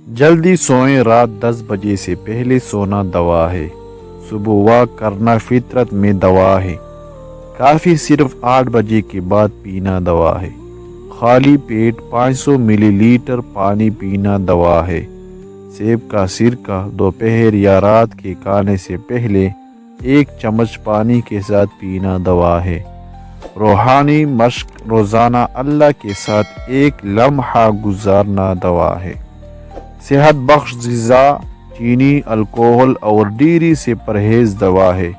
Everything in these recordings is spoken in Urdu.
جلدی سوئیں، رات 10 بجے سے پہلے سونا دوا ہے، صبح واک کرنا فطرت میں دوا ہے، کافی صرف 8 بجے کے بعد پینا دوا ہے، خالی پیٹ 500 ملی لیٹر پانی پینا دوا ہے، سیب کا سرکہ دوپہر یا رات کے کھانے سے پہلے 1 چمچ پانی کے ساتھ پینا دوا ہے، روحانی مشق روزانہ اللہ کے ساتھ 1 لمحہ گزارنا دوا ہے، صحت بخش غذا چینی، الکوہل اور ڈیری سے پرہیز دوا ہے،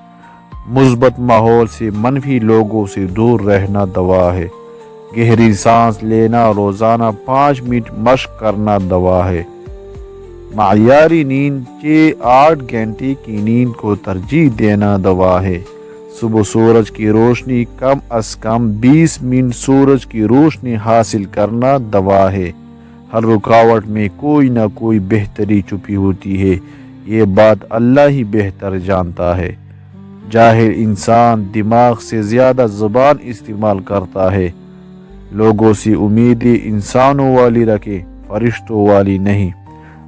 مثبت ماحول سے منفی لوگوں سے دور رہنا دوا ہے، گہری سانس لینا، روزانہ 5 منٹ مشق کرنا دوا ہے، معیاری نیند 6-8 گھنٹے کی نیند کو ترجیح دینا دوا ہے، صبح سورج کی روشنی، کم از کم 20 منٹ سورج کی روشنی حاصل کرنا دوا ہے، ہر رکاوٹ میں کوئی نہ کوئی بہتری چھپی ہوتی ہے، یہ بات اللہ ہی بہتر جانتا ہے، جاہل انسان دماغ سے زیادہ زبان استعمال کرتا ہے، لوگوں سے امیدیں انسانوں والی رکھے، فرشتوں والی نہیں،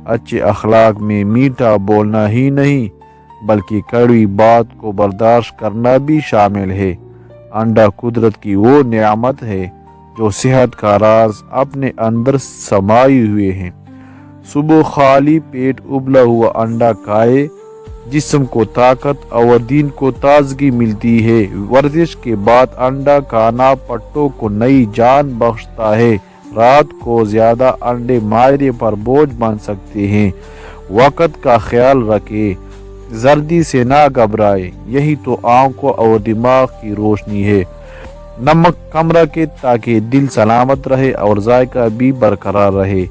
اچھے اخلاق میں میٹھا بولنا ہی نہیں بلکہ کڑوی بات کو برداشت کرنا بھی شامل ہے، انڈا قدرت کی وہ نعمت ہے جو صحت کا راز اپنے اندر سمائے ہوئے ہیں، صبح خالی پیٹ ابلا ہوا انڈا کھائے، جسم کو طاقت اور دین کو تازگی ملتی ہے، ورزش کے بعد انڈا کھانا پٹوں کو نئی جان بخشتا ہے، رات کو زیادہ انڈے معدے پر بوجھ بن سکتے ہیں، وقت کا خیال رکھے، زردی سے نہ گھبرائے، یہی تو آنکھوں اور دماغ کی روشنی ہے، نمک کم رکھے تاکہ دل سلامت رہے اور ذائقہ بھی برقرار رہے،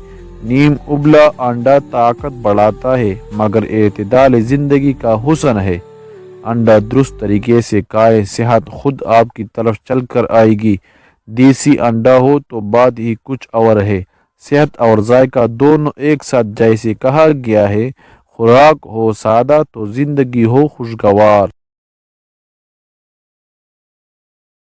نیم ابلا انڈا طاقت بڑھاتا ہے مگر اعتدال زندگی کا حسن ہے، انڈا درست طریقے سے کھائے، صحت خود آپ کی طرف چل کر آئے گی، دیسی انڈا ہو تو بات ہی کچھ اور ہے، صحت اور ذائقہ دونوں ایک ساتھ، جیسے کہا گیا ہے خوراک ہو سادہ تو زندگی ہو خوشگوار۔